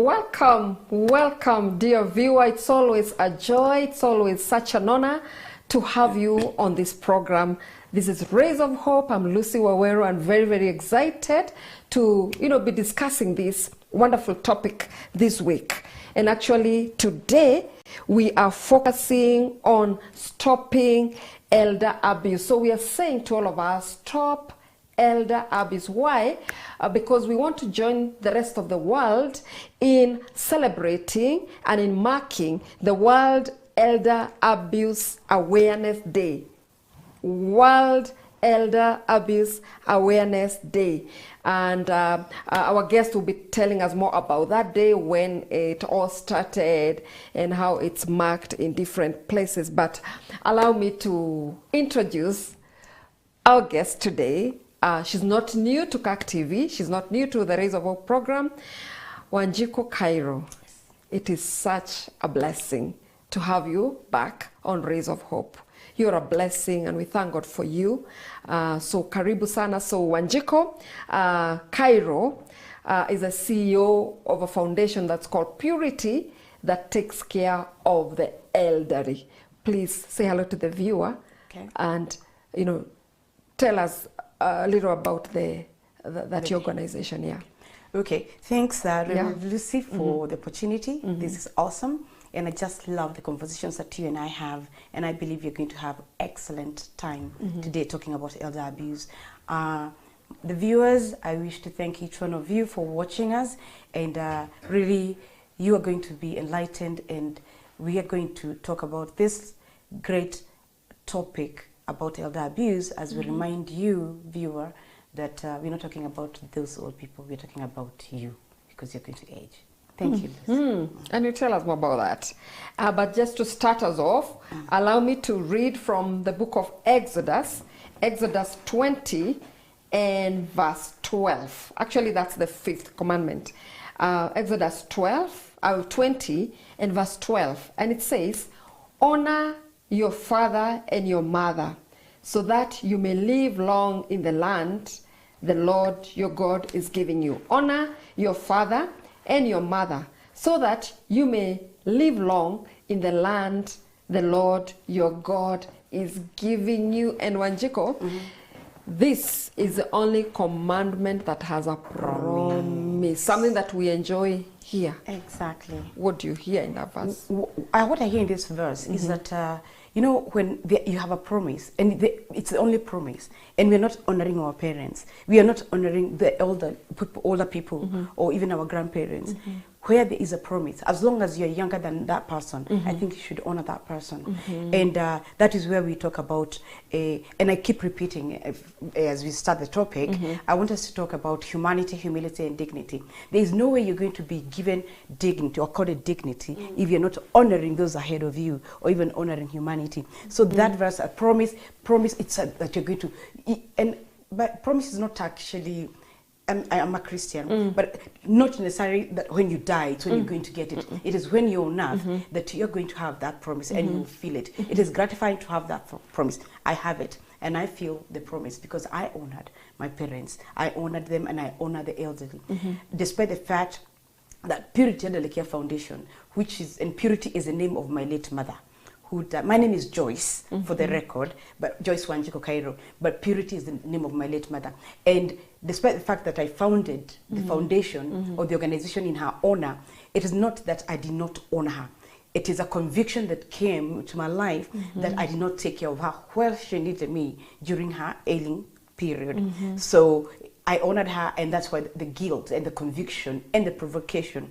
Welcome, dear viewer. It's always a joy. It's always such an honor to have you on this program. This is Rays of Hope. I'm Lucy Waweru and very excited to, be discussing this wonderful topic this week. And actually today we are focusing on stopping elder abuse. So we are saying to all of us, stop elder abuse. Why? Because we want to join the rest of the world in celebrating and in marking the World Elder Abuse Awareness Day. World Elder Abuse Awareness Day. And our guest will be telling us more about that day, when it all started and how it's marked in different places. But allow me to introduce our guest today. She's not new to CAC TV. She's not new to the Rays of Hope program. Wanjiku Kairo, it is such a blessing to have you back on Rays of Hope. You're a blessing and we thank God for you. So karibu sana. So Wanjiku Kairo is a CEO of a foundation that's called Purity, that takes care of the elderly. Please say hello to the viewer. Okay. And, tell us a little about that organization. Yeah. Okay. Thanks, Lucy, for the opportunity. This is awesome. And I just love the conversations that you and I have. And I believe you're going to have excellent time today talking about elder abuse. The viewers, I wish to thank each one of you for watching us. And really, you are going to be enlightened. And we are going to talk about this great topic about elder abuse, as we remind you, viewer, that we're not talking about those old people. We're talking about you, because you're going to age. Thank you. And you tell us more about that. But just to start us off, allow me to read from the book of Exodus, Exodus 20 and verse 12. Actually, that's the 5th commandment. Exodus 20 and verse 12. And it says, honor your father and your mother, so that you may live long in the land the Lord your God is giving you. Honor your father and your mother, so that you may live long in the land the Lord your God is giving you. And Wanjiku, this is the only commandment that has a promise, something that we enjoy here. Exactly. What do you hear in that verse? What I hear in this verse is that, when you have a promise, and it's the only promise, and we're not honoring our parents, we are not honoring the older people, or even our grandparents, where there is a promise, as long as you're younger than that person, I think you should honor that person. And that is where we talk about, and I keep repeating as we start the topic, I want us to talk about humanity, humility, and dignity. There is no way you're going to be given dignity or accorded dignity if you're not honoring those ahead of you, or even honoring humanity. So that verse, a promise, it's that you're going to, but promise is not actually, I'm a Christian, but not necessarily that when you die, it's when you're going to get it. It is when you're on earth that you're going to have that promise, and you'll feel it. It is gratifying to have that promise. I have it, and I feel the promise because I honored my parents. I honored them, and I honor the elderly. Despite the fact that Purity Elderly Care Foundation, and Purity is the name of my late mother, my name is Joyce, for the record, but Joyce Wanjiku Kairo, but Purity is the name of my late mother. And despite the fact that I founded the foundation or the organization in her honor, it is not that I did not honor her. It is a conviction that came to my life that I did not take care of her where she needed me during her ailing period. So I honored her, and that's why the guilt and the conviction and the provocation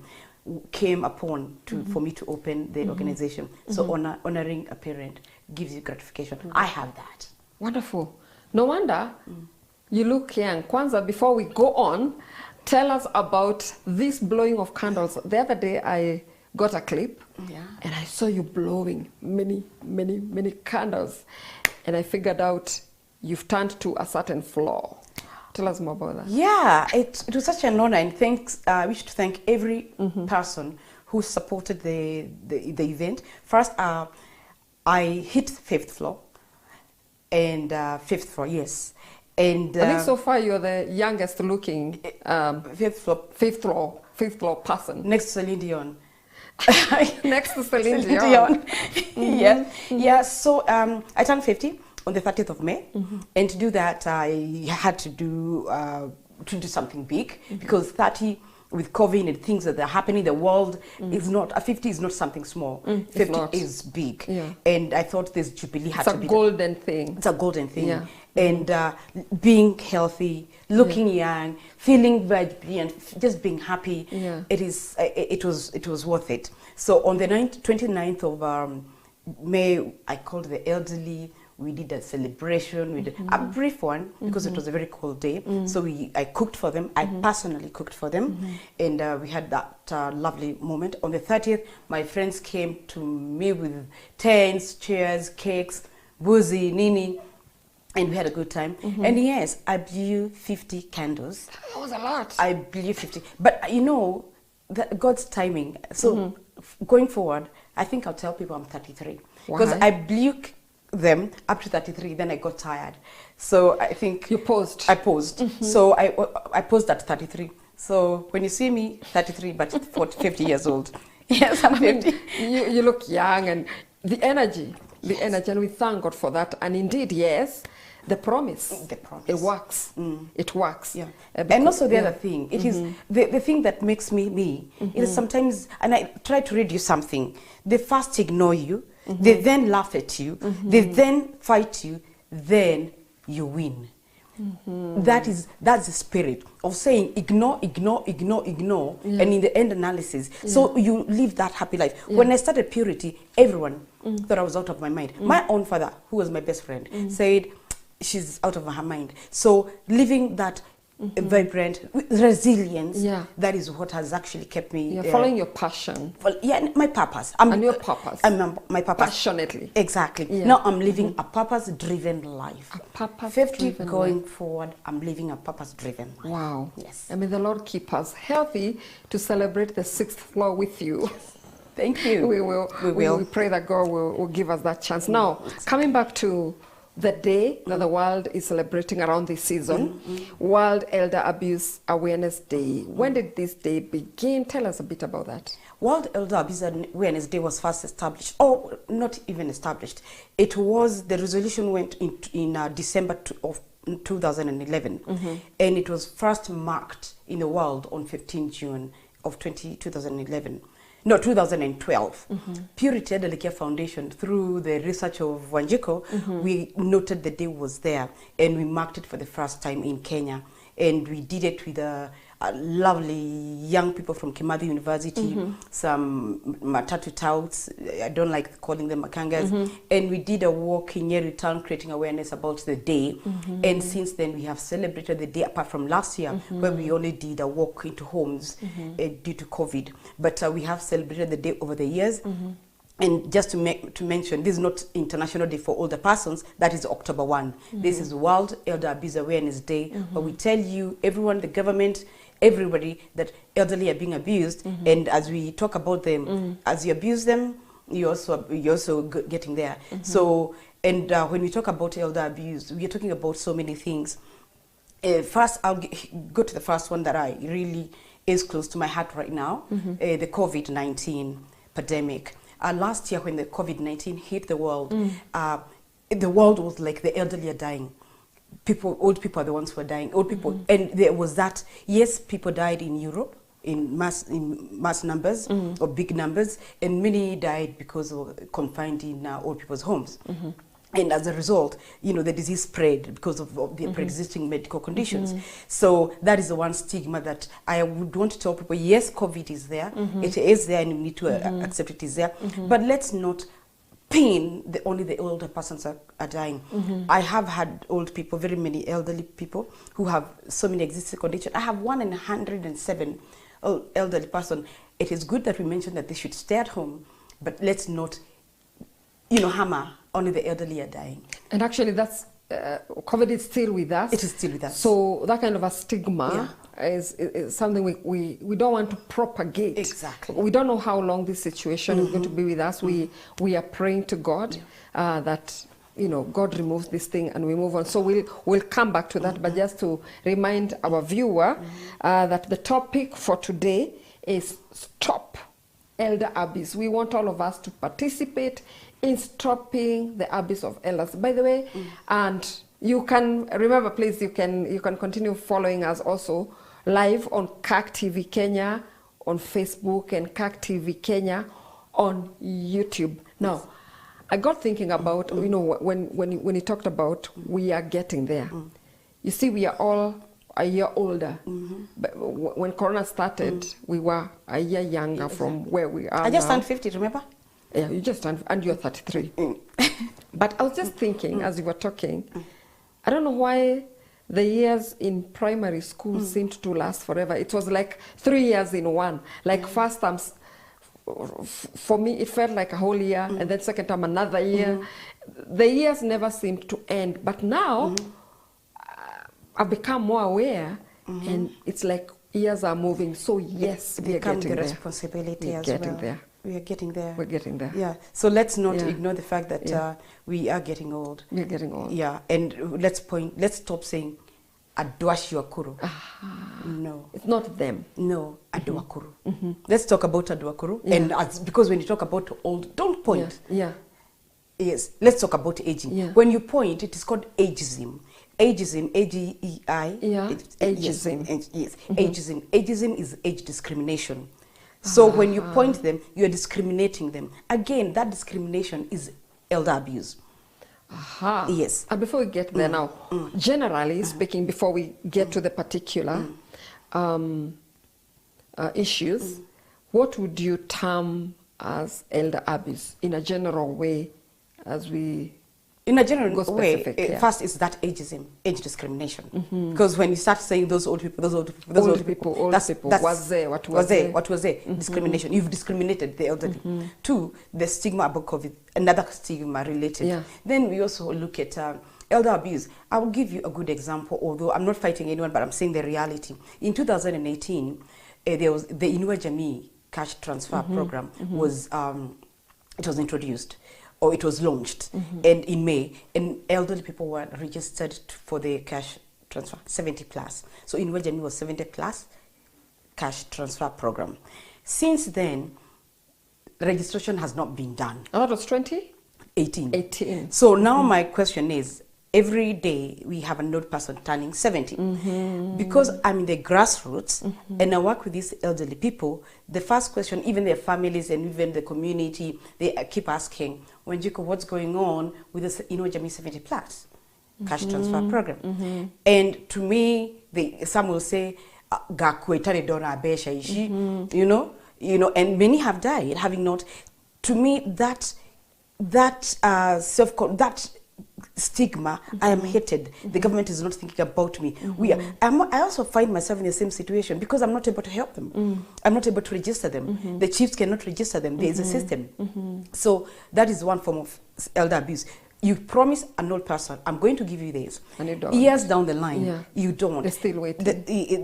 came upon for me to open the organization. So honoring a parent gives you gratification. I have that. Wonderful. No wonder you look young. Kwanzaa, before we go on, tell us about this blowing of candles. The other day I got a clip, and I saw you blowing many candles, and I figured out you've turned to a certain floor. Tell us more about that. Yeah, it was such an honor, and thanks. I wish to thank every person who supported the event. First, I hit 5th floor, and 5th floor, yes. And I think so far you're the youngest looking. 5th floor. 5th floor. fifth floor person. Next to Celine Dion. Next to Celine Celine Dion. Yes. Yeah. So I turned 50 on the 30th of May, and to do that, I had to do something big because 30 with COVID and things that are happening in the world is not 50 is not something small. 50 is big, and I thought this jubilee had to be It's a golden thing. It's a golden thing, Yeah. and being healthy, looking young, feeling vibrant, just being happy. Yeah. It was worth it. So on the 29th of May, I called the elderly. We did a celebration. We did a brief one because it was a very cold day. So I cooked for them. I personally cooked for them, and we had that lovely moment. On the 30th, my friends came to me with tents, chairs, cakes, boozy, nini, and we had a good time. And yes, I blew 50 candles. That was a lot. I blew 50. But you know, God's timing. So going forward, I think I'll tell people I'm 33. Because Why? I blew them up to 33, then I got tired. So I think... You paused. I paused. So I paused at 33. So when you see me, 33, but 50 years old. Yes, I'm 50. You look young, and the energy, and we thank God for that. And indeed, yes, the promise. It works. It works. Yeah. Because, And also the other thing, it is the thing that makes me is sometimes, and I try to read you something, they first ignore you, they then laugh at you, they then fight you, then you win. That's the spirit of saying ignore, and in the end analysis. So you live that happy life. When I started Purity, everyone thought I was out of my mind. My own father, who was my best friend, said she's out of her mind. So living that vibrant resilience, that is what has actually kept me following your passion. Well, yeah, my purpose. And your purpose. My purpose. Passionately. Exactly. Yeah. Now I'm living a purpose-driven life. A purpose 50 going forward, I'm living a purpose-driven life. Wow. Yes. I mean, the Lord keep us healthy to celebrate the 6th floor with you. Thank you. We will. We pray that God will give us that chance. Now, coming back to the day that the world is celebrating around this season, World Elder Abuse Awareness Day. When did this day begin? Tell us a bit about that. World Elder Abuse Awareness Day was first established, or not even established. It was, the resolution went in December of 2011, and it was first marked in the world on 15 June of 2011. No, 2012. Purity Elderly Care Foundation, through the research of Wanjiko, we noted the day was there, and we marked it for the first time in Kenya. And we did it with lovely young people from Kimathi University, some Matatu touts, I don't like calling them makangas, and we did a walk in Nyeri town creating awareness about the day. And since then we have celebrated the day, apart from last year where we only did a walk into homes due to COVID. But we have celebrated the day over the years. And just to mention, this is not International Day for Older Persons, that is October 1. This is World Elder Abuse Awareness Day, where we tell you, everyone, the government, everybody, that elderly are being abused. And as we talk about them, as you abuse them, you're also getting there. So, and when we talk about elder abuse, we are talking about so many things. First, I'll go to the first one that I really is close to my heart right now, the COVID-19 pandemic. Last year, when the COVID-19 hit the world was like the elderly are dying. Old people are the ones who are dying. Old people, and there was that. Yes, people died in Europe in mass numbers or big numbers, and many died because of confined in old people's homes. And as a result, you know, the disease spread because of the pre-existing medical conditions. So that is the one stigma that I would want to tell people, yes, COVID is there. It is there, and we need to accept it is there. But let's not pin only the older persons are dying. I have had old people, very many elderly people who have so many existing conditions. I have 1 in 107 elderly person. It is good that we mention that they should stay at home, but let's not, you know, hammer only the elderly are dying. And actually, that's COVID is still with us. It is still with us. So that kind of a stigma is something we don't want to propagate. Exactly. We don't know how long this situation is going to be with us. We are praying to God that, you know, God removes this thing and we move on. So we'll come back to that. But just to remind our viewer that the topic for today is stop elder abuse. We want all of us to participate in stopping the abuse of elders. By the way, and you can remember, please, you can continue following us also live on CAC TV Kenya on Facebook and CAC TV Kenya on YouTube. Now, I got thinking about, you know, when you talked about we are getting there. You see, we are all a year older. But when Corona started, we were a year younger from where we are I just now. turned 50, remember? Yeah, you just turned, and you're 33. But I was just thinking, as you were talking, I don't know why the years in primary school seemed to last forever. It was like 3 years in one. Like first term, for me, it felt like a whole year, and then second term, another year. The years never seemed to end. But now, I've become more aware, and it's like years are moving. So yes, we are Become getting the there. responsibility We're as getting well. there. We are getting there. We're getting there. Yeah. So let's not Yeah. ignore the fact that Yeah. we are getting old. We're getting old. Yeah. And let's stop saying Adwashi Wakuru. No. It's not them. No, Adwakuru. Let's talk about Adwakuru. And because when you talk about old, don't point. Yeah. Yes, let's talk about aging. Yeah. When you point, it is called ageism. Ageism, A-G-E-I. Yeah, ageism. Yes, ageism. Ageism is age discrimination. So when you point them, you are discriminating them. Again, that discrimination is elder abuse. Aha. Yes. And before we get there now, generally speaking, before we get to the particular issues, what would you term as elder abuse in a general way, as we In a general Go specific, way, yeah. first is that ageism, age discrimination. Because when you start saying those old people, old people, wazee, watu wazee. what was there? Discrimination. You've discriminated the elderly. Two, the stigma about COVID, another stigma related. Yeah. Then we also look at elder abuse. I will give you a good example, although I'm not fighting anyone, but I'm saying the reality. In 2018, there was the Inua Jamii cash transfer program was it was introduced. Or it was launched, and in May, and elderly people were registered for the cash transfer, 70 plus. So in Wajani was 70 plus cash transfer program. Since then, registration has not been done. And that was 2018. 18. So now my question is, every day we have an old person turning 70. Because I'm in the grassroots and I work with these elderly people, the first question, even their families and even the community, they keep asking, Wanjiku, what's going on with this Inua Jamii 70 plus cash transfer program? And to me, some will say, Gakuetare dona abesha ishi, you know, and many have died having not. To me, that stigma, I am hated. The government is not thinking about me. I also find myself in the same situation because I'm not able to help them. I'm not able to register them. The chiefs cannot register them. There is a system. So that is one form of elder abuse. You promise an old person, I'm going to give you this. And you don't. Years down the line, you don't. They're still waiting.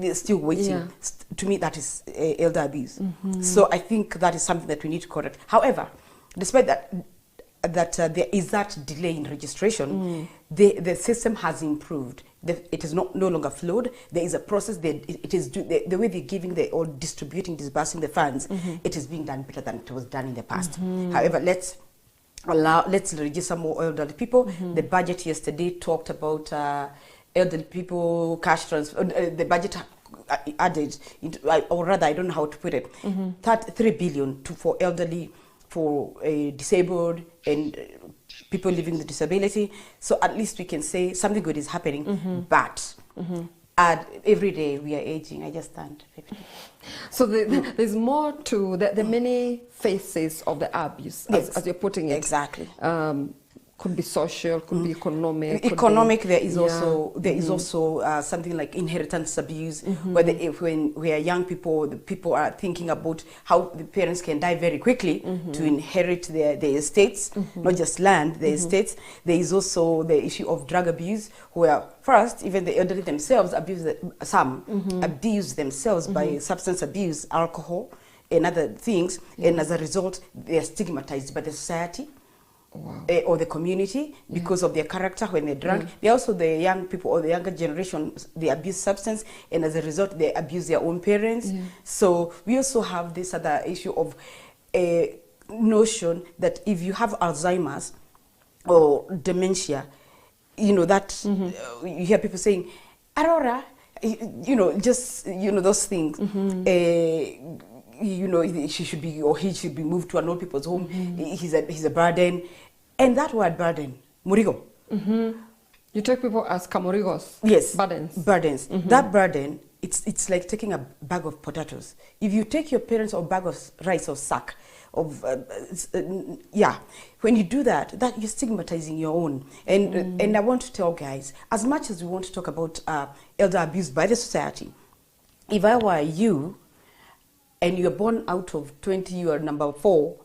They're still waiting. Yeah. To me, that is elder abuse. So I think that is something that we need to correct. However, despite that there is that delay in registration, the system has improved. It is no longer flawed. There is a process. It is the way they're giving or distributing, disbursing the funds. It is being done better than it was done in the past. However, let's register more elderly people. The budget yesterday talked about elderly people cash transfer. The budget added, or rather, I don't know how to put it, 3 billion for elderly, for disabled and people living with disability. So at least we can say something good is happening, but every day we are aging. I just turned 50. So there's more to the many faces of the abuse, as you're putting it. Exactly. Could be social, could be economic. There is also something like inheritance abuse, where young people, the people are thinking about how the parents can die very quickly to inherit their estates, not just land, their estates. There is also the issue of drug abuse, where first even the elderly themselves abuse themselves by substance abuse, alcohol, and other things, and as a result they are stigmatized by the society. Wow. or the community because of their character when they're drunk. They're also the young people or the younger generation, they abuse substance, and as a result, they abuse their own parents. So we also have this other issue of a notion that if you have Alzheimer's or dementia, you know, that you hear people saying, Aurora, you know, just, you know, those things. You know, she should be, or he should be moved to an old people's home. He's a burden. And that word burden, murigo. You take people as kamorigos. Yes. Burdens. Burdens. That burden, it's like taking a bag of potatoes. If you take your parents a bag of rice or sack of, when you do that, you're stigmatizing your own. And I want to tell guys, as much as we want to talk about elder abuse by the society, if I were you, and you're born out of 20, you are number 4,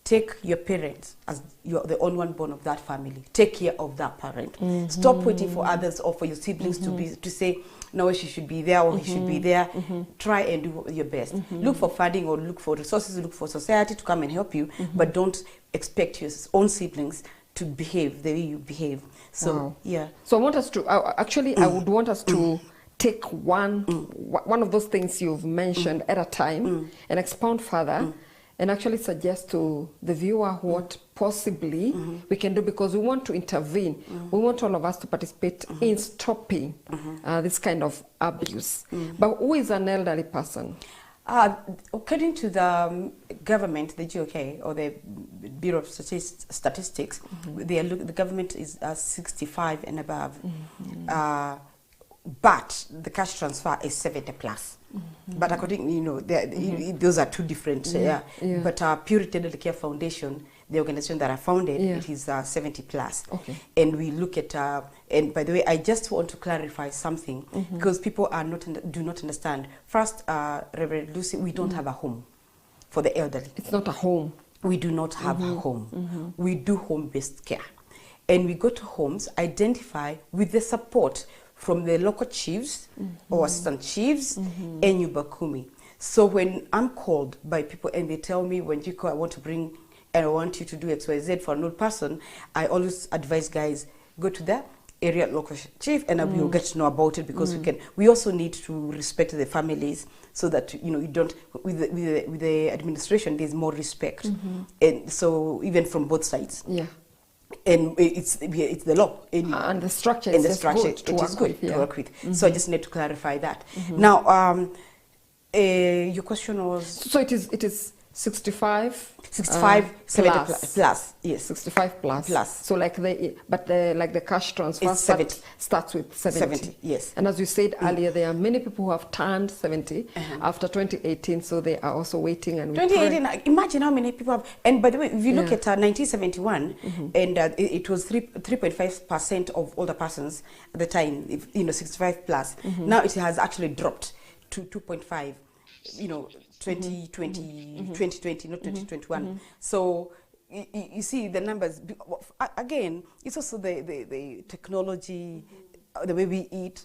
take your parents as you're the only one born of that family. Take care of that parent. Stop waiting for others or for your siblings to say, no, she should be there or he should be there. Try and do your best. Look for funding or look for resources, look for society to come and help you, but don't expect your own siblings to behave the way you behave. So, So I want us to, I would want us to take one of those things you've mentioned at a time and expound further and actually suggest to the viewer what possibly we can do, because we want to intervene. We want all of us to participate in stopping this kind of abuse. But who is an elderly person? According to the government, the GOK, or the Bureau of Statistics, the government is 65 and above. But the cash transfer is 70 plus. But according, you know, those are two different. But Purity Elderly Care Foundation, the organization that I founded, it is 70 plus. And we look at, and by the way, I just want to clarify something, because people do not understand. First, Reverend Lucy, we don't have a home for the elderly. It's not a home. We do not have a home. We do home-based care. And we go to homes, identify with the support from the local chiefs or assistant chiefs and Nyumbakumi. So when I'm called by people and they tell me, when Jiko, I want to bring and I want you to do XYZ for an old person, I always advise guys, go to the area local chief and we will get to know about it, because we also need to respect the families, so that, you know, you don't, with the administration, there's more respect. And so even from both sides. And it's the law and the structure and is good to work with. So I just need to clarify that. Now, your question was, so it is 65 70 plus, yes, 65 plus. So like the cash transfer starts with 70. Yes. And as you said earlier, there are many people who have turned 70 after 2018, so they are also waiting. And 2018, imagine how many people have. And by the way, if you look at 1971, and it was 3.5% of older persons at the time, 65 plus. Now it has actually dropped to 2.5. 2020, not 2021. So you see the numbers. Again, it's also the technology, the way we eat.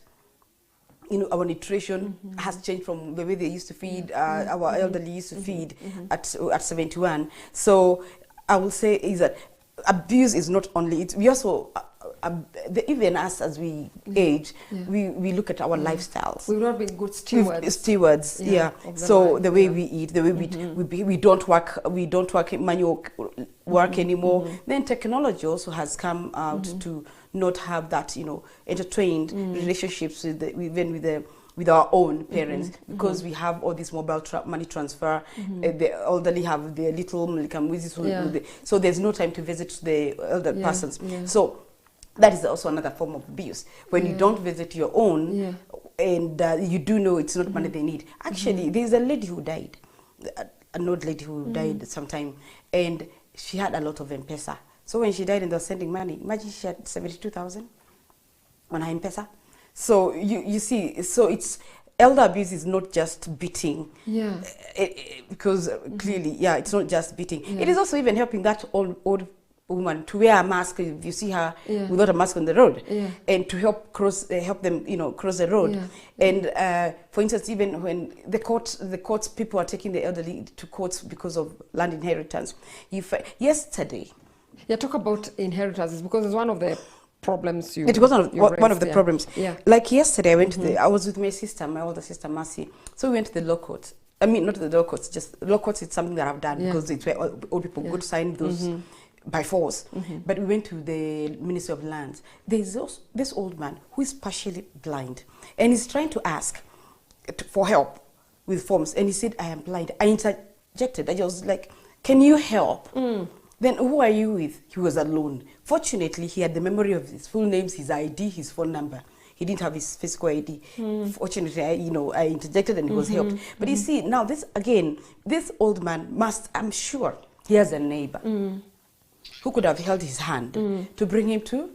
Our nutrition has changed from the way they used to feed. Our elderly used to feed at 71. So I will say is that abuse is not only it. We also even us as we age, we look at our lifestyles. We've not been good stewards. So the way we eat, the way we don't work manual work anymore. Then technology also has come out to not have that, entertained relationships with our own parents, because we have all this mobile money transfer. The elderly have their little so there's no time to visit the elder persons. So that is also another form of abuse, when you don't visit your own, and you do know it's not money they need. Actually, there's a lady who died, an old lady who died sometime, and she had a lot of M-Pesa. So when she died and they were sending money, imagine she had 72,000 on her M-Pesa. So you see, so it's elder abuse is not just beating, because clearly, it's not just beating. It is also even helping that old woman to wear a mask if you see her without a mask on the road, and to help them cross the road. And for instance, even when the courts people are taking the elderly to courts because of land inheritance. Yesterday Yeah, talk about inheritances because it's one of the problems you. It was you one of raised, the yeah. problems. Yeah. Like yesterday, I went to the. I was with my sister, my older sister Mercy. So we went to the law court. I mean, not the law courts. Just law courts. It's something that I've done Yeah. because it's where all people go to sign those by force. But we went to the Ministry of Lands. There's this old man who is partially blind, and he's trying to ask for help with forms. And he said, "I am blind." I interjected. I was like, "Can you help?" Then who are you with? He was alone. Fortunately, he had the memory of his full names, his ID, his phone number. He didn't have his physical ID. Fortunately, I interjected and he was helped. But you see, now this old man I'm sure he has a neighbor who could have held his hand to bring him to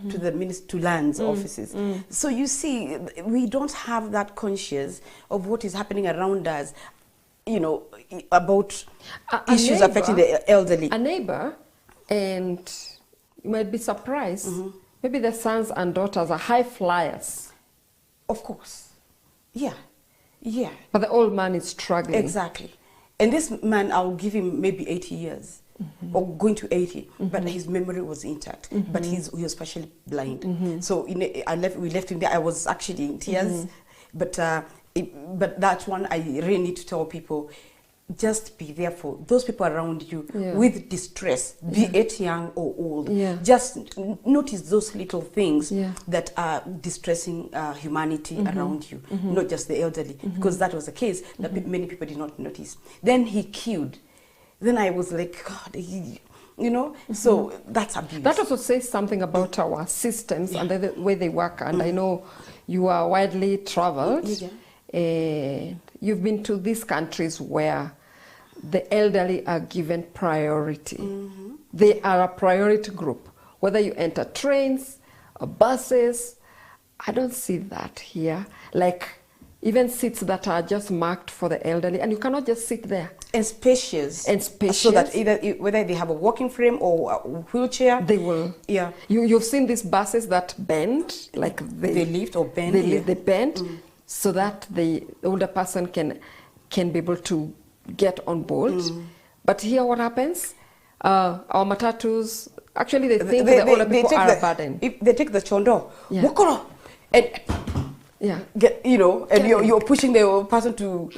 to lands offices. So you see, we don't have that conscious of what is happening around us, you know, about issues neighbor, affecting the elderly. A neighbor, and you might be surprised, maybe the sons and daughters are high flyers. Of course. Yeah. Yeah. But the old man is struggling. Exactly. And this man, I'll give him maybe 80 years. Or going to 80, but his memory was intact. But he was partially blind. So we left him there. I was actually in tears. But that one, I really need to tell people, just be there for those people around you with distress, be it young or old. Just notice those little things that are distressing humanity around you, not just the elderly, because that was the case that many people did not notice. Then he queued. Then I was like, God, you know, so that's abuse. That also says something about our systems and the way they work. And I know you are widely traveled. You've been to these countries where the elderly are given priority. They are a priority group. Whether you enter trains or buses, I don't see that here. Like even seats that are just marked for the elderly, and you cannot just sit there. And spacious. And spacious. So that whether they have a walking frame or a wheelchair. They will. Yeah. You've seen these buses that bend, like they lift or bend. They bend, so that the older person can be able to get on board. But here what happens? Our matatus, actually they think the older people are a burden. If they take the chondo, and you know, and you're pushing the person to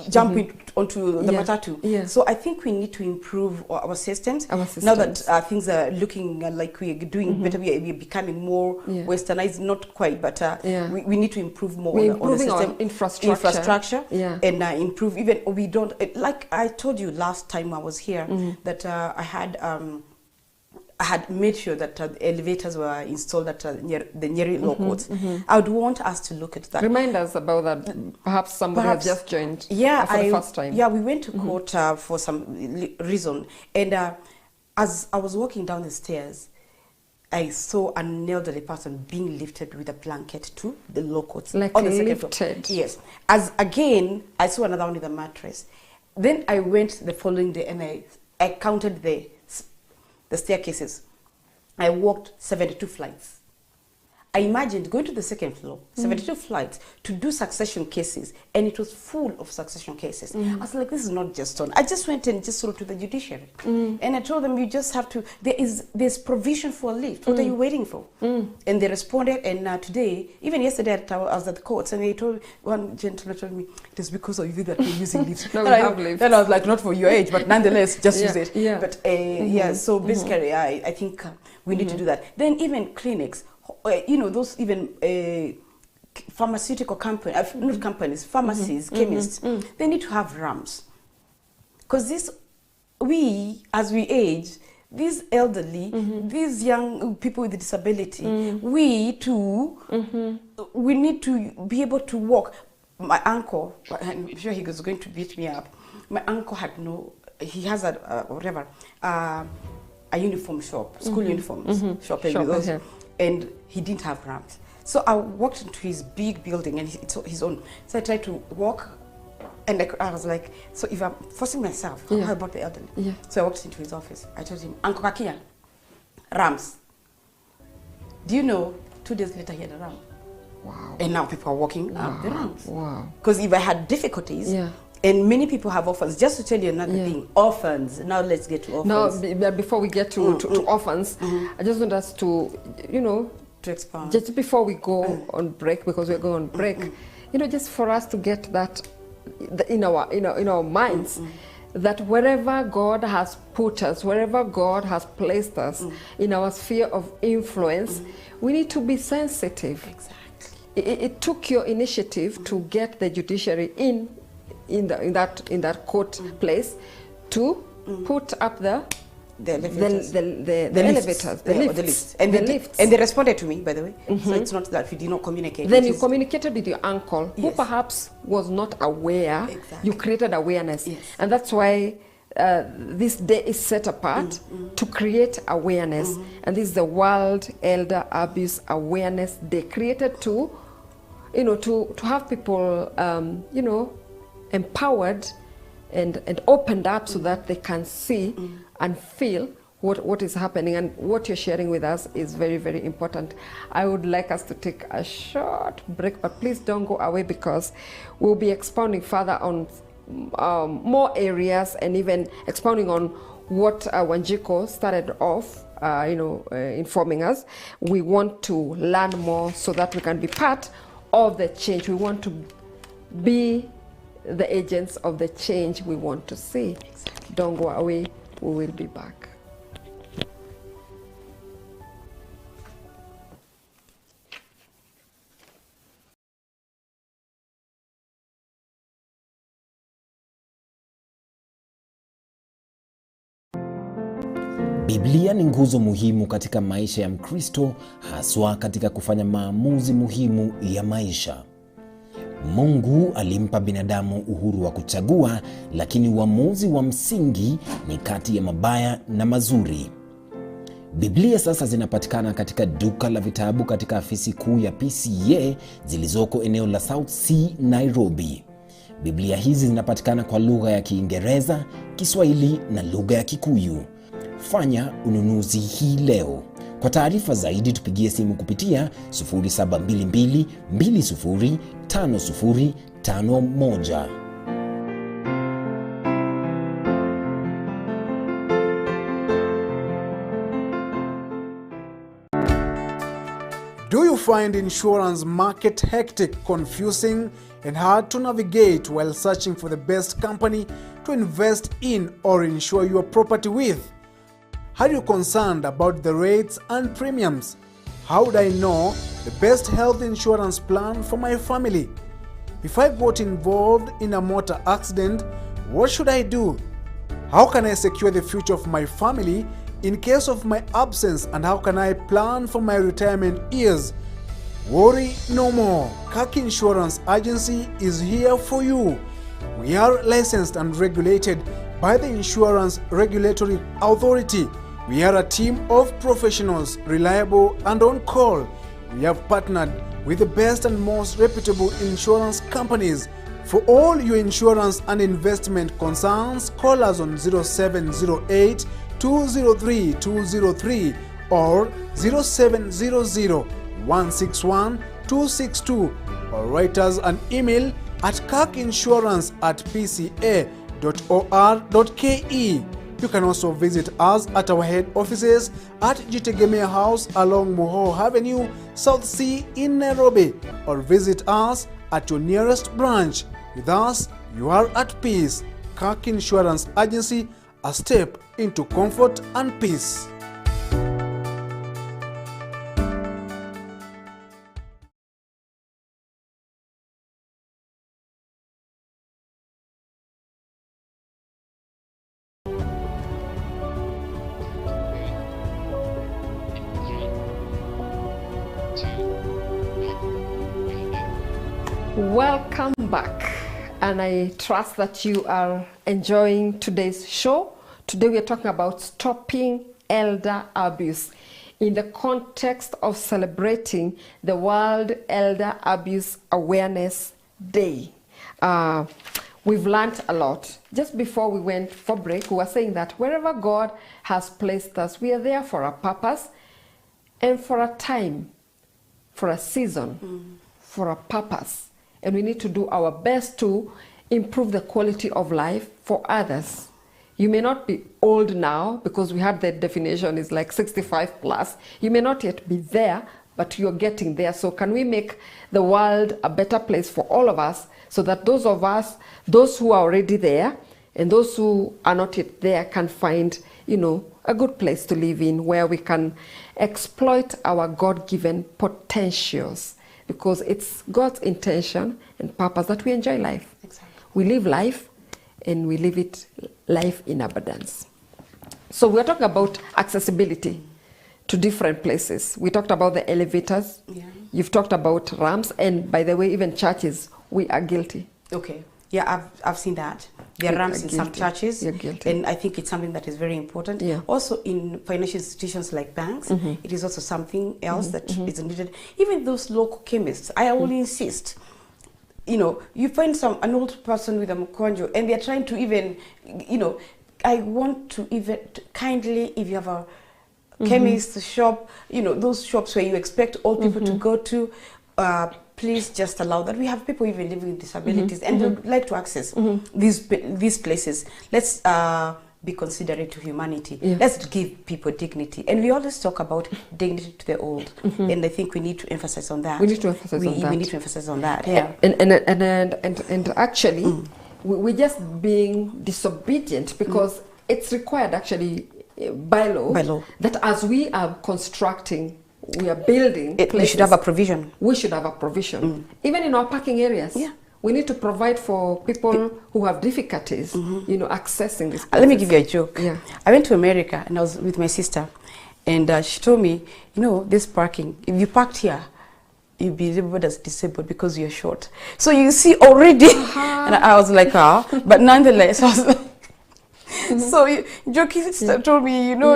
jump onto the matatu. So I think we need to improve our systems. Now that things are looking like we're doing better, we're becoming more westernized, not quite, but we need to improve more on the system. Infrastructure. And improve even, we don't, like I told you last time I was here, that I had made sure that the elevators were installed at the Nyeri law courts. I would want us to look at that. Remind us about that. Perhaps somebody has just joined for the first time. Yeah, we went to court for some reason. And as I was walking down the stairs, I saw an elderly person being lifted with a blanket to the law courts. Like on the second lifted? floor. Yes. As again, I saw another one with a mattress. Then I went the following day and I counted the staircases. I walked 72 flights. I imagined going to the second floor, 72 flights, to do succession cases, and it was full of succession cases. I was like, this is not just on. I just went and just wrote to the judiciary. And I told them, you just have to, there's provision for a lift. What are you waiting for? And they responded, and today, even yesterday I was at the courts, and they told, one gentleman told me, it is because of you that we're using lifts. No, we have lifts. Then I was like, not for your age, but nonetheless, just use it. Yeah. But so basically, I think we need to do that. Then even clinics, you know, those even pharmaceutical companies, not companies, pharmacies, chemists, they need to have ramps. Because as we age, these elderly, these young people with disability, we need to be able to walk. My uncle, I'm sure he was going to beat me up. My uncle had he has a uniform shop, school uniforms shop, and he didn't have ramps. So I walked into his big building, and it's his own. So I tried to walk, and I was like, so if I'm forcing myself, how about the elderly? So I walked into his office. I told him, Uncle Kakia, ramps. Do you know, 2 days later he had a ramp. Wow. And now people are walking up the ramps. Wow. Because if I had difficulties, And many people have orphans. Just to tell you another thing, orphans. Now let's get to orphans. Now, before we get to orphans, I just want us to, to expand. Just before we go on break, because we're going on break, just for us to get that in our minds, that wherever God has put us, wherever God has placed us in our sphere of influence, we need to be sensitive. Exactly. It took your initiative to get the judiciary in that court place to put up the elevators, the lifts. And they responded to me, by the way. So it's not that we did not communicate. Then you communicated with your uncle, who perhaps was not aware. Exactly. You created awareness. Yes. And that's why this day is set apart to create awareness. And this is the World Elder Abuse Awareness Day, created to have people, empowered and opened up so that they can see and feel what is happening. And what you're sharing with us is very, very important. I would like us to take a short break, but please don't go away, because we'll be expounding further on more areas, and even expounding on what Wanjiku started off informing us. We want to learn more so that we can be part of the change. We want to be the agents of the change we want to see. Exactly. Don't go away. We will be back. Biblia ni nguzo muhimu katika maisha ya Mkristo, haswa katika kufanya maamuzi muhimu ya maisha. Mungu alimpa binadamu uhuru wa kuchagua, lakini uamuzi wa msingi ni kati ya mabaya na mazuri. Biblia sasa zinapatikana katika duka la vitabu katika afisi kuu ya PCA zilizoko eneo la South C, Nairobi. Biblia hizi zinapatikana kwa lugha ya Kiingereza, Kiswahili na lugha ya Kikuyu. Fanya ununuzi hii leo. Kwa taarifa zaidi tupigie simu kupitia 0722205051. Do you find insurance market hectic, confusing, and hard to navigate while searching for the best company to invest in or insure your property with? Are you concerned about the rates and premiums? How would I know the best health insurance plan for my family? If I got involved in a motor accident, what should I do? How can I secure the future of my family in case of my absence, and how can I plan for my retirement years? Worry no more. CAC Insurance Agency is here for you. We are licensed and regulated by the Insurance Regulatory Authority. We are a team of professionals, reliable and on call. We have partnered with the best and most reputable insurance companies. For all your insurance and investment concerns, call us on 0708 203 203 or 0700 161 262, or write us an email at cacinsurance@pca.or.ke. You can also visit us at our head offices at Jitegemea House along Moho Avenue, South C in Nairobi, or visit us at your nearest branch. With us, you are at peace. CAC Insurance Agency, a step into comfort and peace. Welcome back, and I trust that you are enjoying today's show. Today we are talking about stopping elder abuse in the context of celebrating the World Elder Abuse Awareness Day. We've learned a lot. Just before we went for break, we were saying that wherever God has placed us, we are there for a purpose and for a time, for a season, for a purpose. And we need to do our best to improve the quality of life for others. You may not be old now, because we had the definition is like 65 plus. You may not yet be there, but you're getting there. So can we make the world a better place for all of us, so that those of us, those who are already there and those who are not yet there, can find, you know, a good place to live in, where we can exploit our God-given potentials, because it's God's intention and purpose that we enjoy life. Exactly. We live life, and we live it life in abundance. So we're talking about accessibility to different places. We talked about the elevators. Yeah. You've talked about ramps, and by the way, even churches, we are guilty. Okay. Yeah, I've seen that. There are You're ramps in some guilty. churches, You're guilty. and I think it's something that is very important. Yeah. Also, in financial institutions like banks, it is also something else that is needed. Even those local chemists, I only insist. You know, you find an old person with a mkonjo, and they're trying to even, you know, I want to even kindly, if you have a chemist shop, you know, those shops where you expect old people to go to, please just allow that. We have people even living with disabilities, and would like to access these places. Let's be considerate to humanity. Yeah. Let's give people dignity. And we always talk about dignity to the old, and I think we need to emphasize on that. We need to emphasize on that. We need to emphasize on that. Yeah. And actually, we're just being disobedient, because it's required actually by law, that as we are constructing, we are building places, we should have a provision. We should have a provision. Even in our parking areas. Yeah. We need to provide for people who have difficulties, you know, accessing this. Let me give you a joke. Yeah. I went to America, and I was with my sister, and she told me, you know, this parking, if you parked here, you'll be labeled as disabled because you're short. So you see already, and I was like, but nonetheless, I was like, so Joki told me, you know,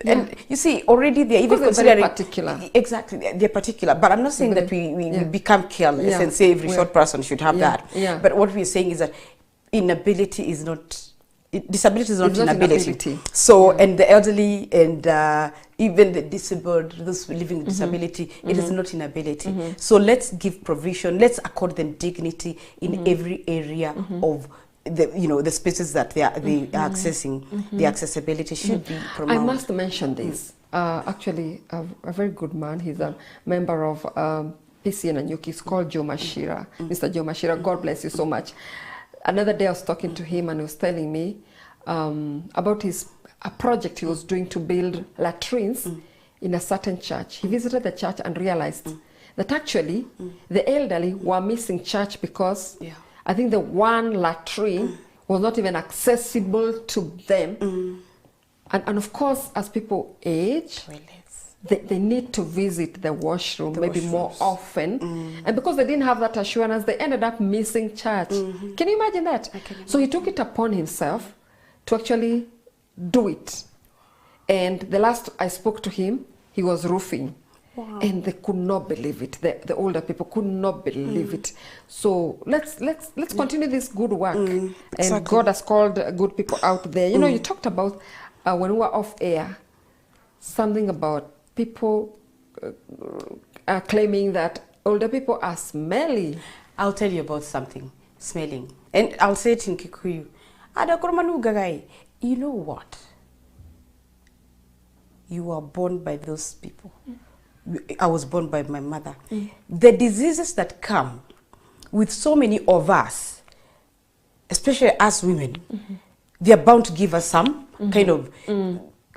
and you see already they're even considering particular. Exactly, they're particular. But I'm not saying that we become careless and say every short person should have that. Yeah. But what we're saying is that inability is not. Disability is not inability. So, and the elderly and even the disabled, those living with disability, it is not inability. So let's give provision. Let's accord them dignity in every area of the, you know, the spaces that they are accessing. The accessibility should be promoted. I must mention this. Actually, a very good man. He's a member of PC and Nanyuki. He's called Joe Mashira. Mr. Joe Mashira, God bless you so much. Another day I was talking to him, and he was telling me about a project he was doing to build latrines in a certain church. He visited the church and realized that actually the elderly were missing church because I think the one latrine was not even accessible to them. And of course, as people age, they need to visit the washroom maybe more often. And because they didn't have that assurance, they ended up missing church. Can you imagine that? So he took it upon himself to actually do it. And the last I spoke to him, he was roofing. Wow. And they could not believe it. The older people could not believe it. So let's continue this good work. And God has called good people out there. You know, you talked about when we were off air, something about people are claiming that older people are smelly. I'll tell you about something, smelling. And I'll say it in Kikuyu. You know what? You were born by those people. I was born by my mother. The diseases that come with so many of us, especially us women, they are bound to give us some kind of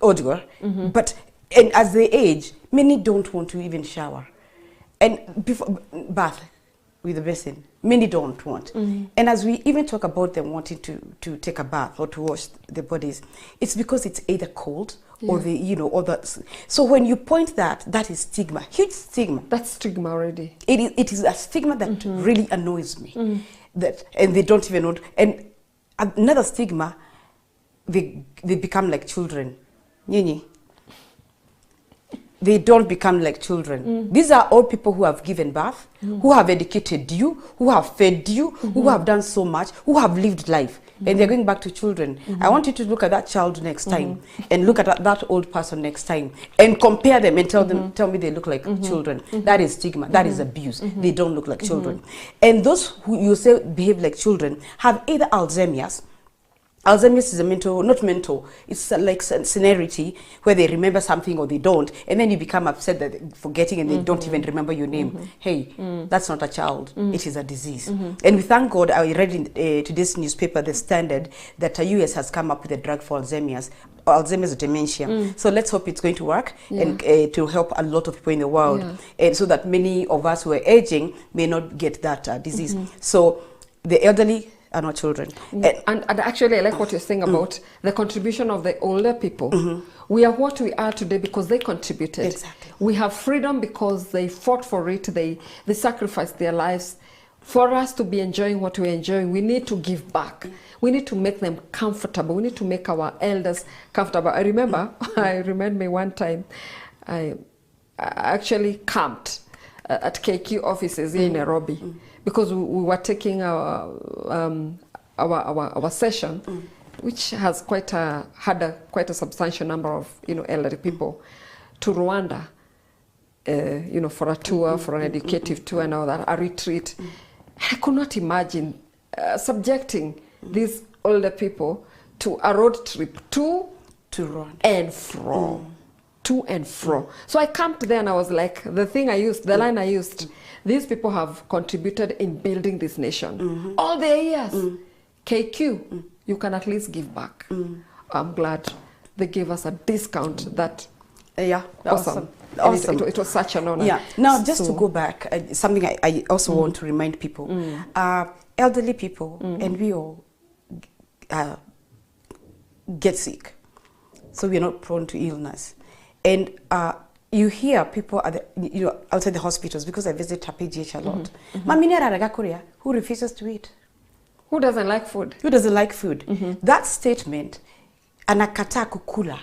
odor. But and as they age, many don't want to even shower. And before bath with a basin, many don't want. And as we even talk about them wanting to take a bath or to wash their bodies, it's because it's either cold or the, you know, or that. So when you point that is stigma, huge stigma. That's stigma already. It is a stigma that really annoys me. That, and they don't even know. And another stigma, they become like children. Nyinyi. they don't become like children. These are all people who have given birth, who have educated you, who have fed you, who have done so much, who have lived life. And they're going back to children. I want you to look at that child next time and look at that old person next time and compare them and tell me they look like children. That is stigma. That is abuse. They don't look like children. And those who you say behave like children have either Alzheimer's. Alzheimer's is a not mental, it's like senility where they remember something or they don't, and then you become upset that they're forgetting and they don't even remember your name. Hey, that's not a child, it is a disease. And we thank God, I read in today's newspaper, The Standard, that the US has come up with a drug for Alzheimer's dementia. So let's hope it's going to work and to help a lot of people in the world, and so that many of us who are aging may not get that disease. So the elderly are not children. And actually, I like what you're saying about the contribution of the older people. We are what we are today because they contributed. Exactly. We have freedom because they fought for it. They sacrificed their lives. For us to be enjoying what we're enjoying, we need to give back. We need to make them comfortable. We need to make our elders comfortable. I remember, I remember one time, I actually camped at KQ offices here in Nairobi. Because we were taking our session, which has quite a substantial number of elderly people, to Rwanda, for a tour, for an educative tour and all that, a retreat. I could not imagine subjecting these older people to a road trip to Rwanda and from. To and fro. So I camped there and I was like, the line I used, these people have contributed in building this nation. All their years. KQ, you can at least give back. I'm glad they gave us a discount that awesome. It was such an honor. Yeah. Now, just to go back, something I also want to remind people. Elderly people, and we all get sick. So we're not prone to illness. And you hear people at outside the hospitals, because I visit PGH a lot. Who refuses to eat? Who doesn't like food? Who doesn't like food? That statement, anakata kukula,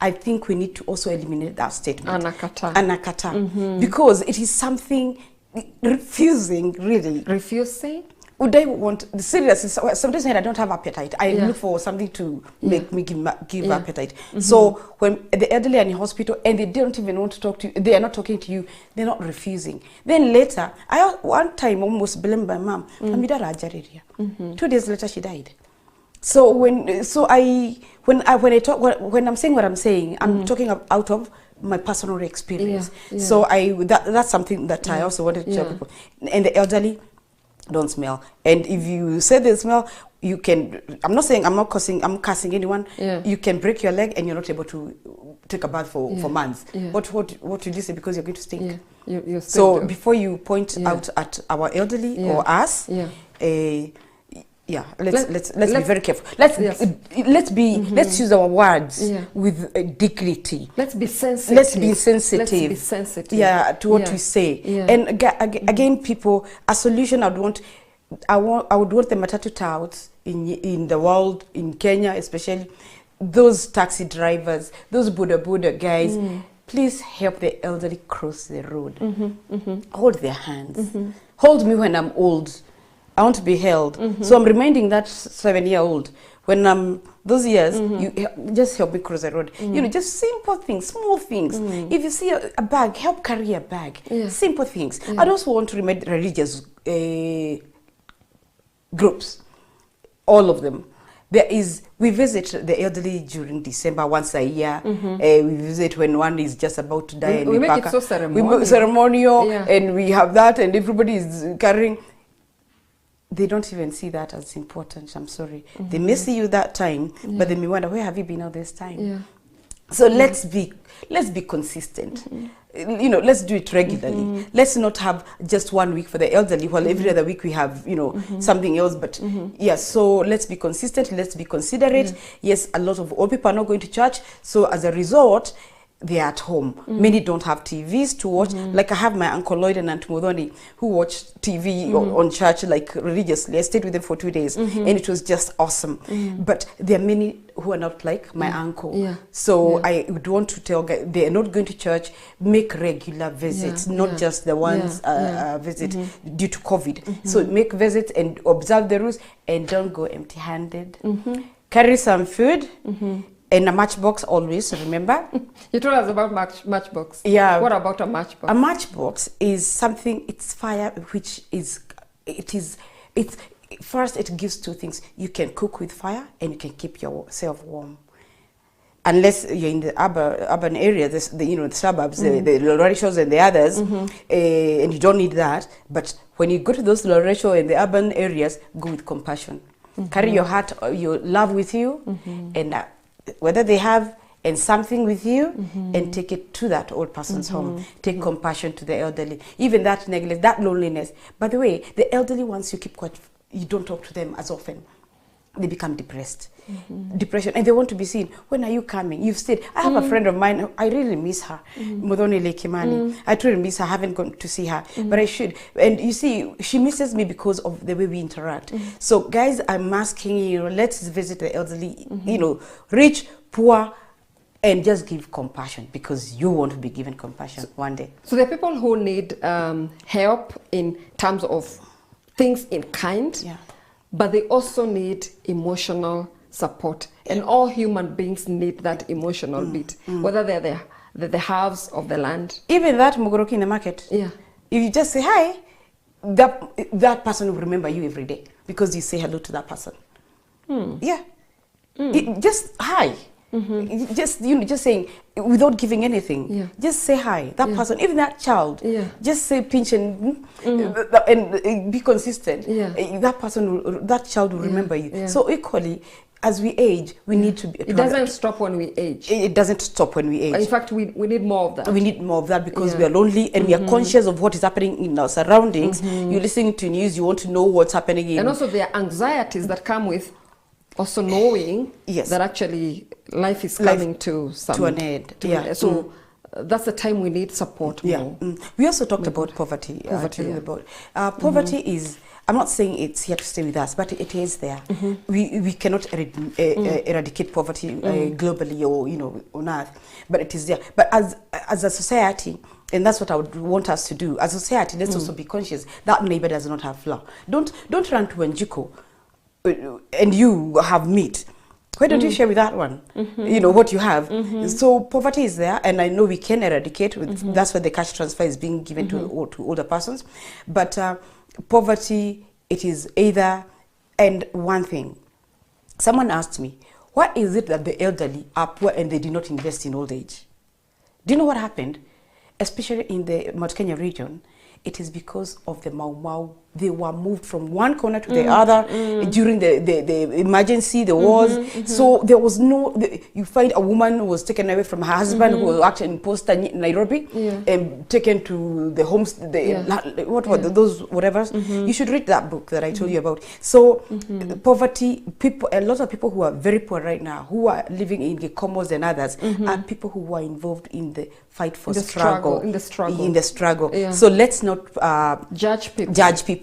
I think we need to also eliminate that statement. Anakata. Because it is something refusing, really. Refusing? Would I want, seriously, sometimes when I don't have appetite, I look for something to make me give appetite. So when the elderly are in hospital and they don't even want to talk to you, they are not talking to you, they're not refusing. Then later, one time almost blamed my mom, 2 days later she died. So when I'm saying what I'm saying, I'm talking out of my personal experience. So that's something that I also wanted to tell people. And the elderly don't smell, and if you say they smell, you can, I'm not cursing anyone. You can break your leg and you're not able to take a bath for months. What would you say? Because you're going to stink. So before you point out at our elderly or us, let's be very careful. Let's use our words with dignity. Let's be sensitive. Let's be sensitive. Yeah, to what we say. And again, people, a solution I would want the matatu touts in the world, in Kenya especially, those taxi drivers, those Buddha guys. Please help the elderly cross the road. Hold their hands. Hold me when I'm old. I want to be held. So I'm reminding that 7-year-old, when those years, you just help me cross the road. Just simple things, small things. If you see a bag, help carry a bag. Simple things. I also want to remind religious groups, all of them. We visit the elderly during December once a year. We visit when one is just about to die. We make it so ceremonial. And we have that, and everybody is carrying. They don't even see that as important. I'm sorry. They may see you that time, but they may wonder, where have you been all this time? So let's be consistent. Let's do it regularly. Let's not have just 1 week for the elderly, while every other week we have, something else. But so let's be consistent. Let's be considerate. Yes, a lot of old people are not going to church. So as a result, they're at home. Many don't have TVs to watch. Like I have my Uncle Lloyd and Aunt Modoni who watch TV on church like religiously. I stayed with them for 2 days and it was just awesome. But there are many who are not like my uncle. Yeah. So I would want to tell guys, they are not going to church, make regular visits, not just the ones visit due to COVID. So make visits and observe the rules and don't go empty-handed. Carry some food. And a matchbox always, remember? You told us about matchbox. Yeah. What about a matchbox? A matchbox is something, it's fire, which is, first it gives two things. You can cook with fire and you can keep yourself warm. Unless you're in the urban area, the suburbs, the Loratios and the others, and you don't need that. But when you go to those Loratio and the urban areas, go with compassion. Carry your heart, your love with you, and whether they have and something with you, and take it to that old person's home. Take compassion to the elderly. Even that neglect, that loneliness. By the way, the elderly ones you keep quiet, you don't talk to them as often. They become depressed. Depression, and they want to be seen. When are you coming? You've stayed. I have a friend of mine, I really miss her, Modoni Lekimani. I truly miss her, I haven't gone to see her, but I should. And you see, she misses me because of the way we interact. So guys, I'm asking you, let's visit the elderly, rich, poor, and just give compassion, because you want to be given compassion one day. So there are people who need help in terms of things in kind, but they also need emotional support. And all human beings need that emotional bit, whether they're the halves of the land. Even that Mogoroki in the market. Yeah. If you just say hi, that person will remember you every day because you say hello to that person. Yeah. Just hi. Just just saying without giving anything. Just say hi. That person, even that child. Just say pinch and be consistent. That person, that child will remember you. So equally, as we age, we need to be. It doesn't stop when we age. It doesn't stop when we age. In fact, we need more of that. We need more of that because we are lonely and we are conscious of what is happening in our surroundings. You're listening to news, you want to know what's happening in. And also there are anxieties that come with also knowing that actually life is coming to an end. So that's the time we need support more. We also talked about poverty. Poverty is, I'm not saying it's here to stay with us, but it is there. We cannot eradicate poverty globally or on earth, but it is there. But as a society, and that's what I would want us to do, as a society, let's also be conscious that neighbor does not have flour. Don't run to Njiko and you have meat. Why don't you share with that one? What you have. So poverty is there, and I know we can eradicate. That's why the cash transfer is being given to older persons. But poverty, it is either, and one thing. Someone asked me, why is it that the elderly are poor and they do not invest in old age? Do you know what happened? Especially in the Mount Kenya region, it is because of the Mau Mau. They were moved from one corner to the other during the emergency, the wars. So there was no, you find a woman who was taken away from her husband who was actually in Posta, Nairobi, and taken to the homes, what were those whatevers. You should read that book that I told you about. So poverty, a lot of people who are very poor right now, who are living in Gikomos and others, are people who are involved in the fight for struggle. In the struggle. So let's not judge people.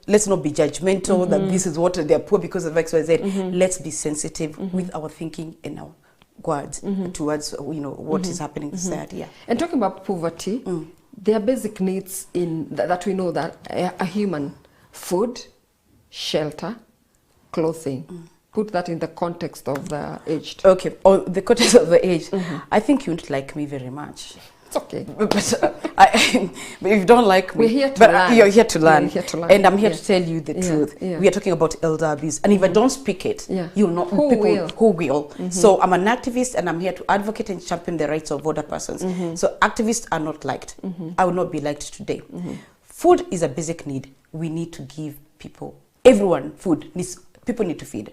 Let's not be judgmental that this is what they're poor because of XYZ. Let's be sensitive with our thinking and our words towards what is happening in society. And talking about poverty, there are basic needs in that we know that a human: food, shelter, clothing. Put that in the context of the aged. Okay, on the context of the aged, I think you won't like me very much. Okay, but if you don't like me, we're here to learn. You're here to learn. And I'm here to tell you the truth. We are talking about elder abuse, and if I don't speak it, you'll not. Who will? So I'm an activist, and I'm here to advocate and champion the rights of older persons. So activists are not liked. I will not be liked today. Food is a basic need. We need to give people, everyone, food. People need to feed.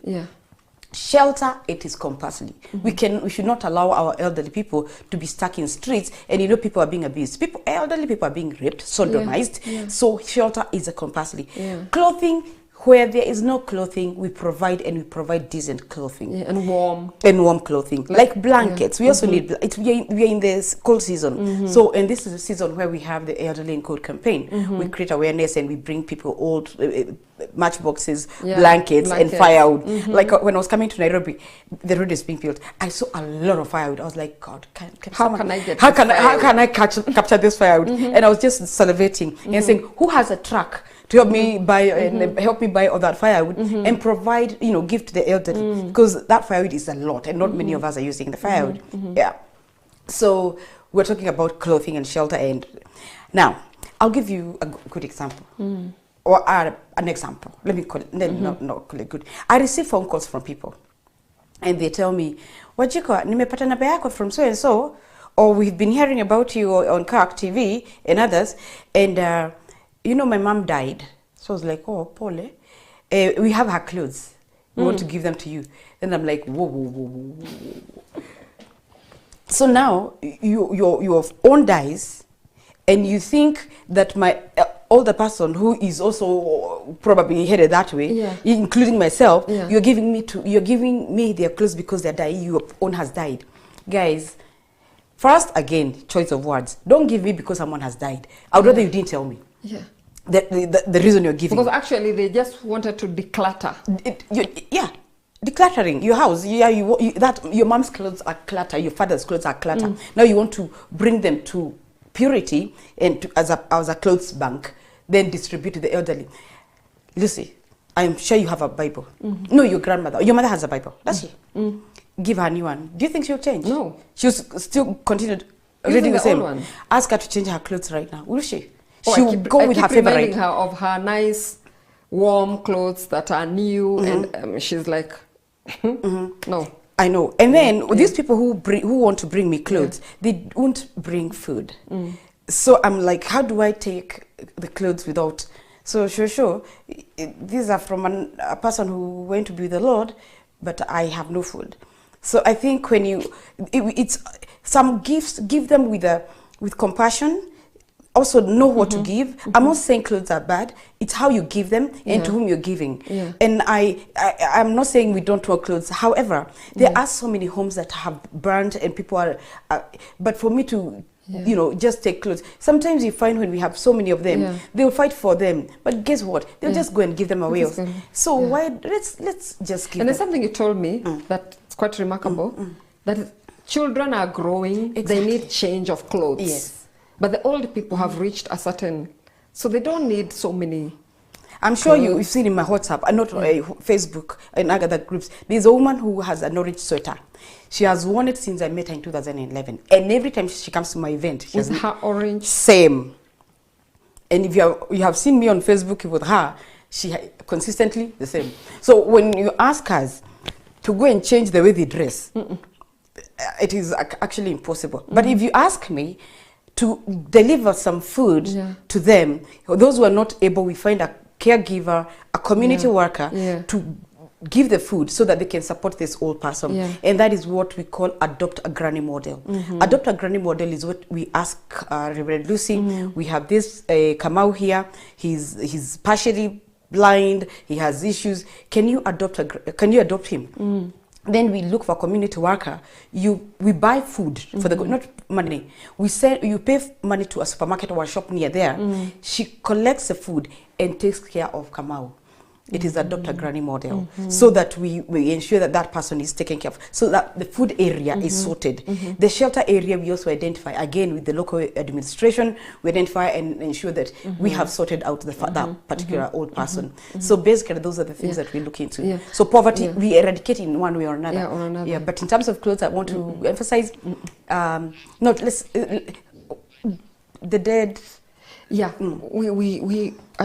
Shelter, it is compulsory. We should not allow our elderly people to be stuck in streets, and people are being abused. Elderly people are being raped, sodomized. So shelter is a compulsory. Clothing, Where there is no clothing, we provide decent clothing. Yeah, and warm. And warm clothing, like blankets. We also need, we are in this cold season. So, and this is a season where we have the Elderly in Cold campaign. We create awareness and we bring people old matchboxes, blankets, and firewood. Like when I was coming to Nairobi, the road is being built. I saw a lot of firewood. I was like, God, how can I capture this firewood? And I was just salivating and saying, who has a truck to help me buy and help me buy all that firewood and provide, give to the elderly, because that firewood is a lot and not many of us are using the firewood. Yeah. So we're talking about clothing and shelter. And now I'll give you a good example. Or an example. Let me call it, not call it good. I receive phone calls from people and they tell me, Wajiko, nimepata namba yako from so and so, or we've been hearing about you on KAK TV and others, and my mom died. So I was like, oh, Pole, we have her clothes. We want to give them to you. Then I'm like, whoa. So now your own dies, and you think that my older person who is also probably headed that way, including myself, you're giving me their clothes because they're dying. Your own has died, guys. First, again, choice of words. Don't give me because someone has died. I would rather you didn't tell me. Yeah. The reason you're giving. Because actually they just wanted to declutter. Decluttering your house. Your mom's clothes are clutter. Your father's clothes are clutter. Now you want to bring them to purity and as a clothes bank, then distribute to the elderly. Lucy, I'm sure you have a Bible. No, your mother has a Bible. Does she? Give her a new one. Do you think she'll change? No. She'll still continue reading the same one. Ask her to change her clothes right now. Will she? She'll go with her favorite. Reminding her of her nice warm clothes that are new, and she's like, no. I know. And then these people who want to bring me clothes, they won't bring food. So I'm like, how do I take the clothes without? So sure. These are from a person who went to be with the Lord, but I have no food. So I think when it's some gifts, give them with compassion. Also know what to give. I'm not saying clothes are bad. It's how you give them and to whom you're giving. And I'm not saying we don't wear clothes. However, there are so many homes that have burned and people are but for me to just take clothes. Sometimes you find when we have so many of them, they'll fight for them. But guess what? They'll just go and give them away. So why let's just give them. And there's something you told me that's quite remarkable. That children are growing, they need change of clothes. Yes. But the old people have reached a certain, so they don't need so many. I'm sure you've seen in my WhatsApp, and not Facebook and other groups. There's a woman who has an orange sweater. She has worn it since I met her in 2011. And every time she comes to my event, she has her orange. Same. And if you have seen me on Facebook with her, she consistently the same. So when you ask us to go and change the way they dress, it is actually impossible. But if you ask me to deliver some food to them, those who are not able, we find a caregiver, a community worker to give the food so that they can support this old person. And that is what we call adopt a granny model. Adopt a granny model is what we ask Reverend Lucy. We have this Kamau here. He's partially blind. He has issues. Can you adopt him? Then we look for a community worker. We buy food for the not money. You pay money to a supermarket or a shop near there. She collects the food and takes care of Kamau. It is adopt a granny model, so that we ensure that that person is taken care of, so that the food area is sorted. The shelter area we also identify, again with the local administration, we identify and ensure that we have sorted out that particular old person. So basically those are the things that we look into. So poverty, we eradicate in one way or another. But in terms of clothes, I want to emphasize, the dead. I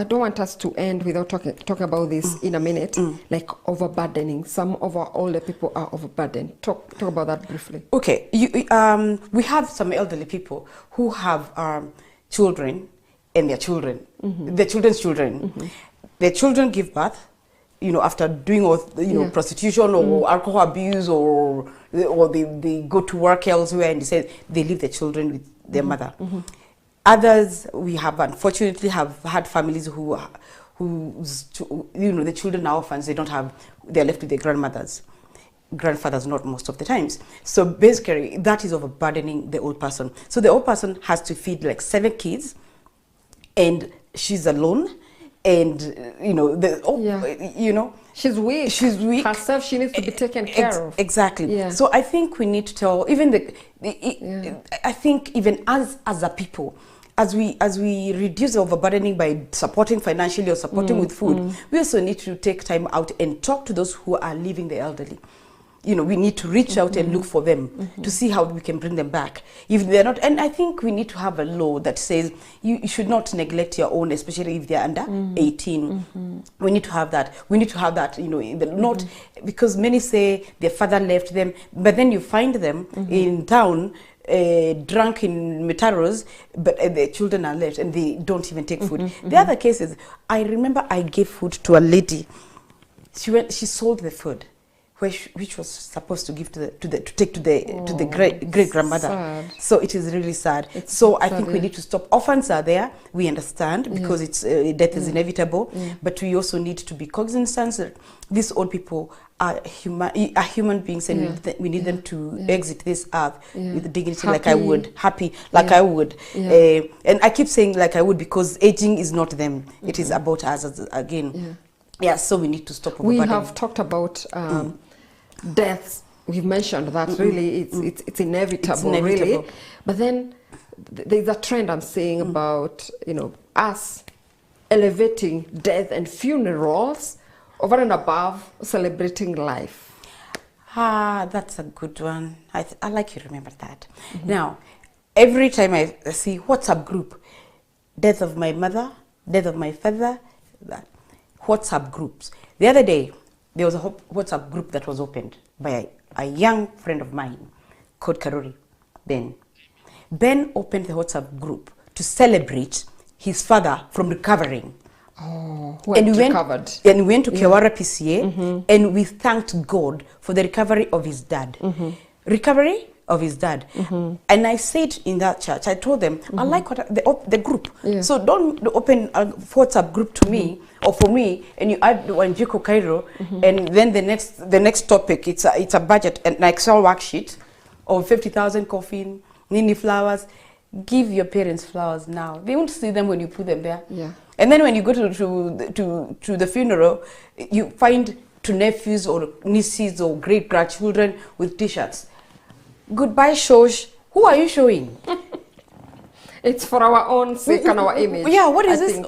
don't want us to end without talking about this in a minute, like overburdening. Some of our older people are overburdened. Talk about that briefly. Okay, we have some elderly people who have children and their children, their children's children. Their children give birth, after doing all, prostitution or alcohol abuse, or they go to work elsewhere, and they leave their children with their mother. Others, we have unfortunately have had families who the children are orphans, they're left with their grandfathers, not most of the times. So basically, that is overburdening the old person. So the old person has to feed like 7 kids, and she's alone, and she's weak. She's weak herself. She needs to be taken care of. Exactly. Yeah. So I think we need to tell even I think even as a people, as we reduce the overburdening by supporting financially or supporting with food, we also need to take time out and talk to those who are leaving the elderly. We need to reach out and look for them to see how we can bring them back. If they're not, and I think we need to have a law that says you should not neglect your own, especially if they're under 18. We need to have that. We need to have that, in the not because many say their father left them, but then you find them in town drunk in metaros, but the children are left and they don't even take food. The other cases, I remember I gave food to a lady. She sold the food, which was supposed to give to take to the great grandmother. Sad. So it is really sad. It's I sad, think we need to stop. Orphans are there. We understand because it's death is inevitable, but we also need to be cognizant that these old people are human beings, and we need them to exit this earth with dignity, like I would, happy, like I would. And I keep saying like I would because aging is not them; it is about us again. So we need to stop. We have talked about deaths. We've mentioned that really it's inevitable, really. But then there's a trend I'm seeing about us elevating death and funerals over and above celebrating life. That's a good one. I like you remember that. Now, every time I see WhatsApp group, death of my mother, death of my father, that WhatsApp groups. The other day, there was a WhatsApp group that was opened by a young friend of mine called Karori, Ben. Ben opened the WhatsApp group to celebrate his father from recovering. And we went to Kiawara PCA, and we thanked God for the recovery of his dad. Recovery of his dad. And I said in that church, I told them, I like the group. So don't open a WhatsApp group to me or for me, and you add Wanjiko Cairo, and then the next topic, it's a budget, an Excel worksheet of 50,000 coffin, Nini flowers. Give your parents flowers now. They won't see them when you put them there. And then when you go to the funeral, you find to nephews or nieces or great grandchildren with T-shirts. Goodbye, Shosh. Who are you showing? It's for our own sake and our image. Yeah, what is this?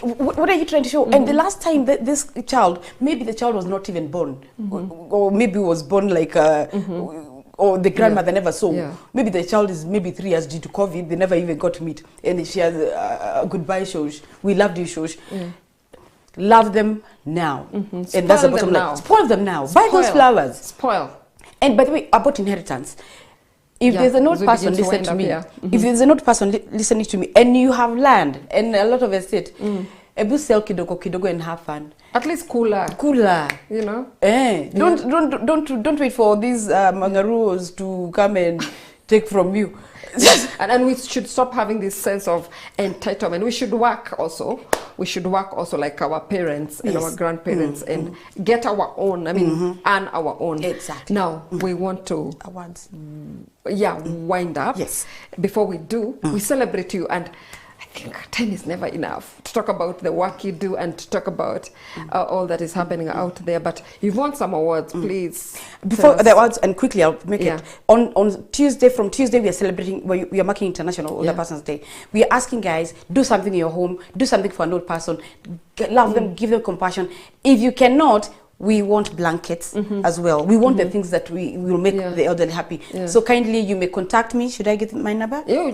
What are you trying to show? And the last time that this child, maybe the child was not even born, or maybe was born like or the grandmother never saw. Maybe the child is maybe 3 years due to COVID. They never even got to meet. And she has a goodbye, Shosh. We loved you, Shosh. Love them now. And that's the bottom line. Spoil them now. Buy those flowers. Spoil. And by the way, about inheritance. If there's an old person listening to me, if there's an old person listening to me, and you have land and a lot of estate, ebu sell kidogo and have fun. At least cooler. Don't wait for these mangaroos to come and take from you. and we should stop having this sense of entitlement. We should work also. We should work also like our parents and our grandparents and get our own. I mean, earn our own. Exactly. Now we want to wind up. Yes. Before we do, we celebrate you, and I think time is never enough to talk about the work you do and to talk about all that is happening out there. But you've won some awards, please. Before the awards, and quickly I'll make it. On Tuesday, from Tuesday, we are celebrating, we are marking International Older Persons Day. We are asking guys, do something in your home, do something for an old person, love them, give them compassion. If you cannot, we want blankets as well. We want the things that we will make the elderly happy. So kindly, you may contact me. Should I get my number? You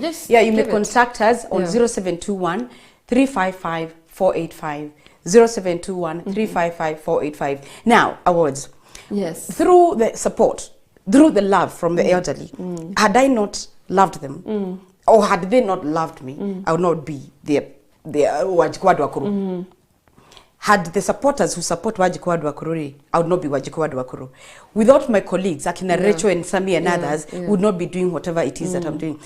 may contact us on 0721 355 485. 0721 355 485. Now, awards. Yes. Through the support, through the love from the elderly, had I not loved them, or had they not loved me, I would not be their Wajikwa Wakuru. Had the supporters who support Wajikwa Wakururi, I would not be Wajikwa Wakuru. Without my colleagues, Akina Rachel and Sami and others, would not be doing whatever it is that I'm doing.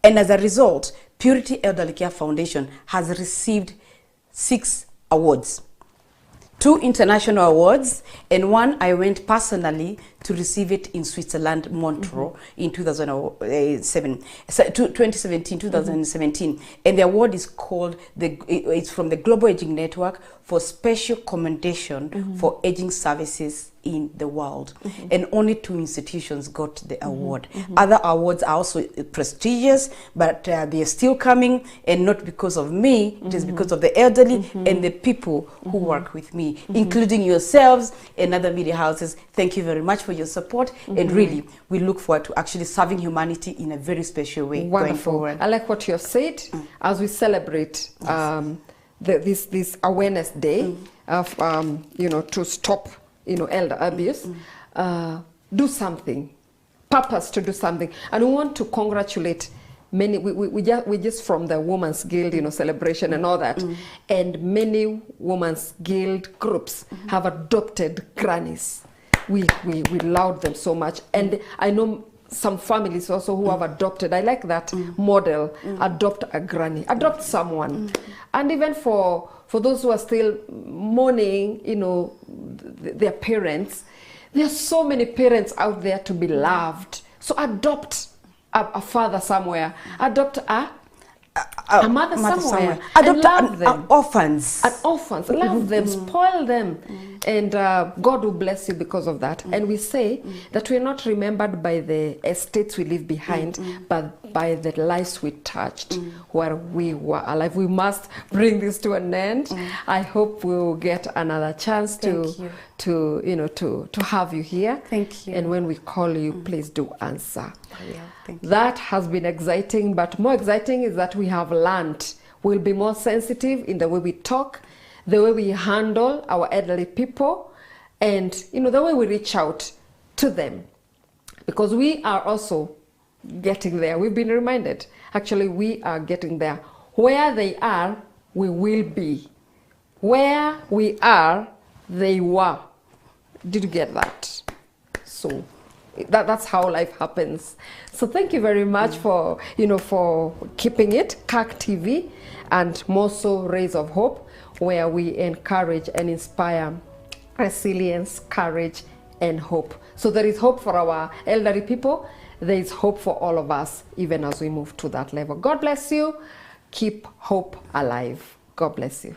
And as a result, Purity Elderly Care Foundation has received 6 awards. 2 international awards, and one I went personally to receive it in Switzerland, Montreux, in 2017. And the award is called, it's from the Global Aging Network for Special Commendation for Aging Services in the world. And only 2 institutions got the award. Other awards are also prestigious, but they are still coming, and not because of me, it is because of the elderly and the people who work with me, including yourselves and other media houses. Thank you very much for your support, and really, we look forward to actually serving humanity in a very special way going forward. I like what you have said. As we celebrate this awareness day of to stop elder abuse, do something, purpose to do something. And we want to congratulate many, we just from the Women's Guild, celebration and all that, and many Women's Guild groups have adopted grannies. We love them so much. And I know some families also who have adopted, I like that model, adopt a granny, adopt someone. And even for those who are still mourning, their parents, there are so many parents out there to be loved. So adopt a father somewhere, adopt a mother somewhere. Adopt love them. Orphans. Orphans, love them, spoil them. And God will bless you because of that. And we say that we're not remembered by the estates we leave behind, but by the lives we touched where we were alive. We must bring this to an end. I hope we'll get another chance to have you here. Thank you. And when we call you, please do answer. Yeah, thank you. That has been exciting, but more exciting is that we have learned. We'll be more sensitive in the way we talk, the way we handle our elderly people, and the way we reach out to them, because we are also getting there. We've been reminded, actually we are getting there. Where they are, we will be. Where we are, they were. Did you get that? So that's how life happens. So thank you very much for keeping it, CAC TV, and more so Rays of Hope, where we encourage and inspire resilience, courage, and hope. So there is hope for our elderly people. There is hope for all of us, even as we move to that level. God bless you. Keep hope alive. God bless you.